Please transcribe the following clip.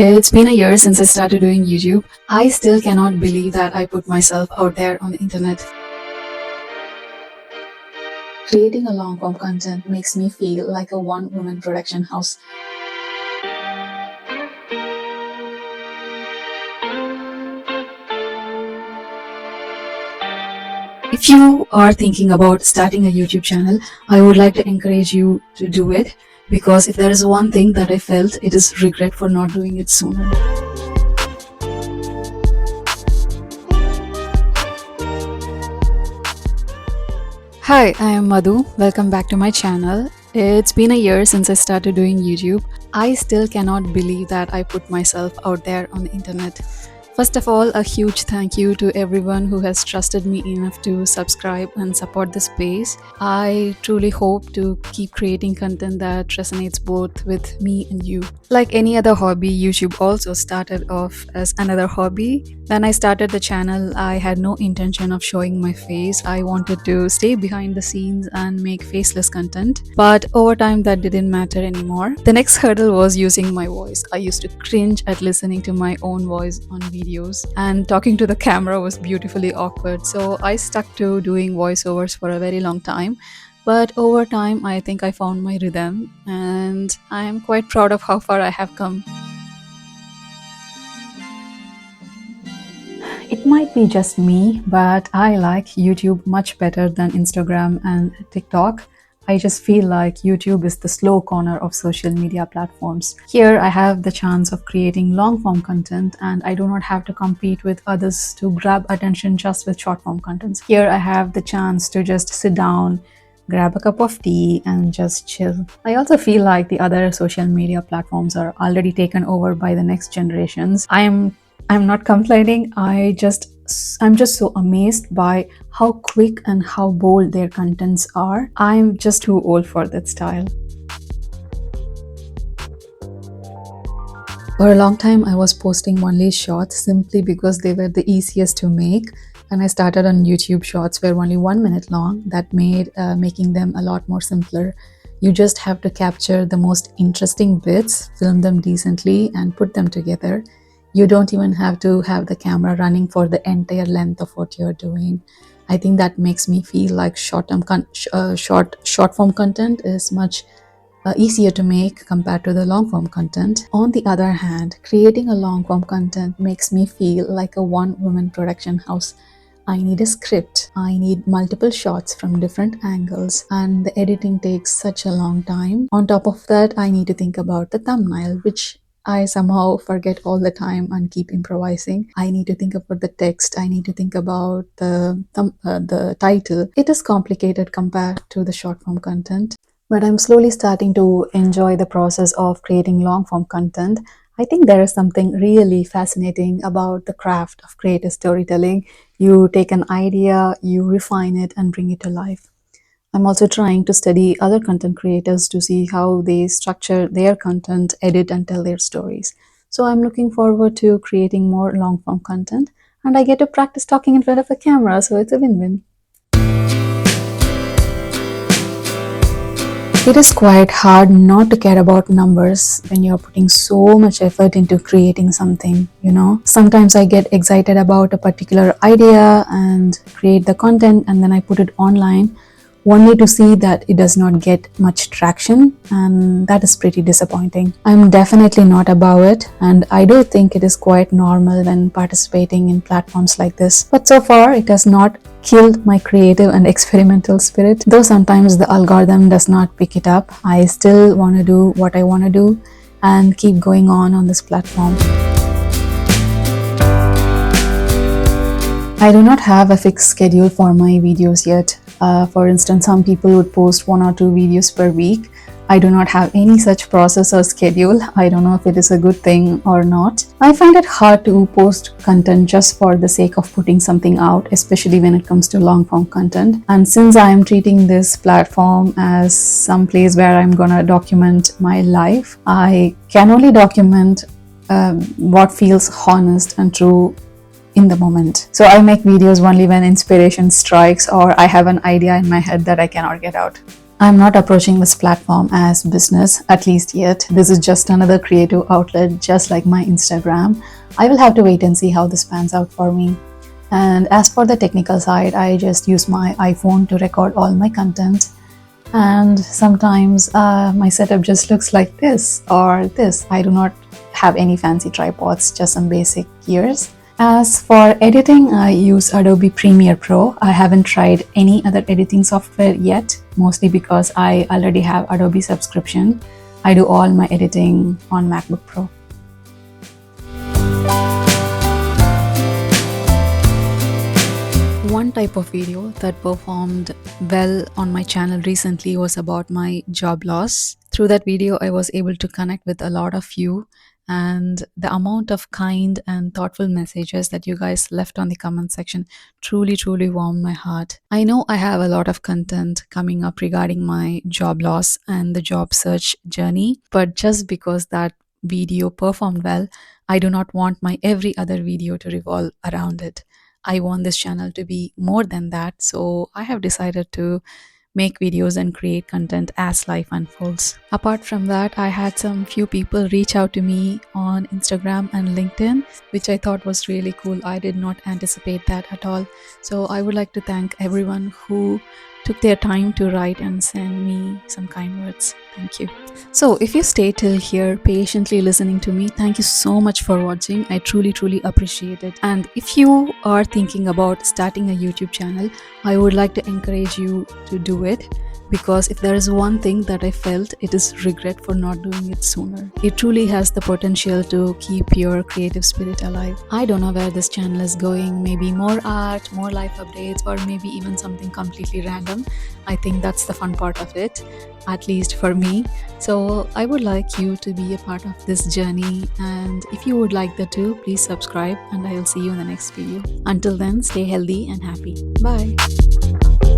It's been a year since I started doing YouTube. I still cannot believe that I put myself out there on the internet. Creating a long form content makes me feel like a one-woman production house. If you are thinking about starting a YouTube channel, I would like to encourage you to do it, because if there is one thing that I felt, it is regret for not doing it sooner. Hi, I am Madhu. Welcome back to my channel. It's been a year since I started doing YouTube. I still cannot believe that I put myself out there on the internet. First of all, a huge thank you to everyone who has trusted me enough to subscribe and support this space. I truly hope to keep creating content that resonates both with me and you. Like any other hobby, YouTube also started off as another hobby. When I started the channel, I had no intention of showing my face. I wanted to stay behind the scenes and make faceless content. But over time, that didn't matter anymore. The next hurdle was using my voice. I used to cringe at listening to my own voice on videos, and talking to the camera was beautifully awkward. So I stuck to doing voiceovers for a very long time. But over time, I think I found my rhythm, and I am quite proud of how far I have come. It might be just me, but I like YouTube much better than Instagram and TikTok. I just feel like YouTube is the slow corner of social media platforms. Here I have the chance of creating long form content, and I do not have to compete with others to grab attention just with short form contents. Here I have the chance to just sit down, grab a cup of tea and just chill. I also feel like the other social media platforms are already taken over by the next generations. I'm not complaining. I'm just so amazed by how quick and how bold their contents are. I'm just too old for that style. For a long time, I was posting only shorts simply because they were the easiest to make. And I started on YouTube, shorts were only 1 minute long. That made making them a lot more simpler. You just have to capture the most interesting bits, film them decently, and put them together. You don't even have to have the camera running for the entire length of what you're doing. I think that makes me feel like short form content is much easier to make compared to the long form content. On the other hand, creating a long form content makes me feel like a one-woman production house. I need a script, I need multiple shots from different angles, and the editing takes such a long time. On top of that, I need to think about the thumbnail, which I somehow forget all the time and keep improvising. I need to think about the text. I need to think about the title. It is complicated compared to the short form content, but I'm slowly starting to enjoy the process of creating long form content. I think there is something really fascinating about the craft of creative storytelling. You take an idea, you refine it, and bring it to life. I'm also trying to study other content creators to see how they structure their content, edit, and tell their stories. So I'm looking forward to creating more long form content, and I get to practice talking in front of a camera, so it's a win-win. It is quite hard not to care about numbers when you're putting so much effort into creating something, Sometimes I get excited about a particular idea and create the content, and then I put it online only to see that it does not get much traction, and that is pretty disappointing. I'm definitely not above it, and I do think it is quite normal when participating in platforms like this. But so far, it has not killed my creative and experimental spirit. Though sometimes the algorithm does not pick it up, I still want to do what I want to do and keep going on this platform. I do not have a fixed schedule for my videos yet. For instance, some people would post 1 or 2 videos per week. I do not have any such process or schedule. I don't know if it is a good thing or not. I find it hard to post content just for the sake of putting something out, especially when it comes to long form content. And since I am treating this platform as some place where I'm gonna document my life, I can only document what feels honest and true in the moment. So I make videos only when inspiration strikes or I have an idea in my head that I cannot get out. I'm not approaching this platform as business, at least yet. This is just another creative outlet, just like my Instagram. I will have to wait and see how this pans out for me. And as for the technical side, I just use my iPhone to record all my content. And sometimes my setup just looks like this or this. I do not have any fancy tripods, just some basic gears. As for editing, I use Adobe Premiere Pro. I haven't tried any other editing software yet, mostly because I already have Adobe subscription. I do all my editing on MacBook Pro. One type of video that performed well on my channel recently was about my job loss. Through that video, I was able to connect with a lot of you, and the amount of kind and thoughtful messages that you guys left on the comment section truly warmed my heart. I know I have a lot of content coming up regarding my job loss and the job search journey, but just because that video performed well, I do not want my every other video to revolve around it. I want this channel to be more than that, so I have decided to make videos and create content as life unfolds. Apart from that, I had some few people reach out to me on Instagram and LinkedIn, which I thought was really cool. I did not anticipate that at all. So I would like to thank everyone who took their time to write and send me some kind words. Thank you. So if you stay till here patiently listening to me, thank you so much for watching. I truly appreciate it. And if you are thinking about starting a YouTube channel, I would like to encourage you to do it, because if there is one thing that I felt, it is regret for not doing it sooner. It truly has the potential to keep your creative spirit alive. I don't know where this channel is going, maybe more art, more life updates, or maybe even something completely random. I think that's the fun part of it, at least for me. So I would like you to be a part of this journey, and if you would like that too, please subscribe, and I will see you in the next video. Until then, stay healthy and happy. Bye.